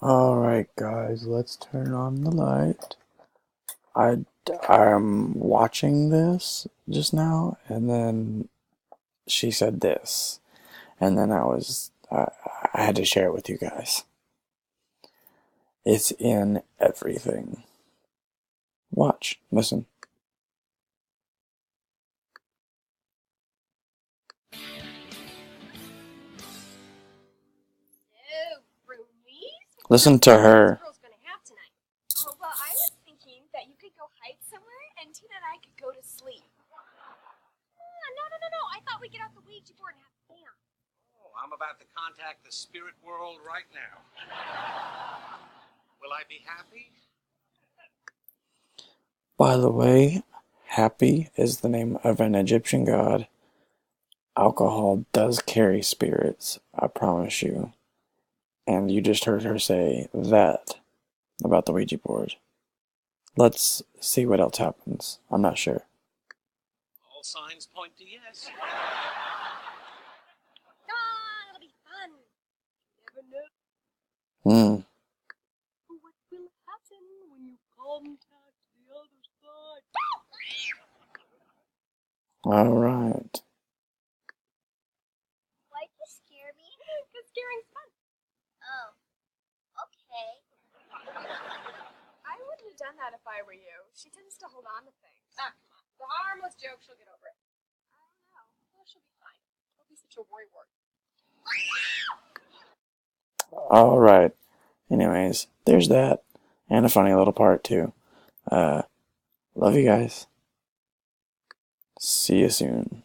Alright guys, let's turn on the light. I'm watching this just now, and then she said this, and then I had to share it with you guys. It's in everything. Watch, listen. Listen to her. Oh, well, I was thinking that you could go hide somewhere and Tina and I could go to sleep. No. I thought we'd get off the Ouija board and have a dance. Oh, I'm about to contact the spirit world right now. Will I be happy? By the way, Happy is the name of an Egyptian god. Alcohol does carry spirits, I promise you. And you just heard her say that about the Ouija board. Let's see what else happens. I'm not sure. All signs point to yes. Come on, it'll be fun. You never know. What will happen when you contact the other side? Alright. Why'd you scare me? Because scaring's fun. Oh, okay. I wouldn't have done that if I were you. She tends to hold on to things. Ah, come on. The harmless joke, she'll get over it. I don't know. Well, she'll be fine. Don't be such a worrywart. Alright. Anyways, there's that. And a funny little part too. Love you guys. See you soon.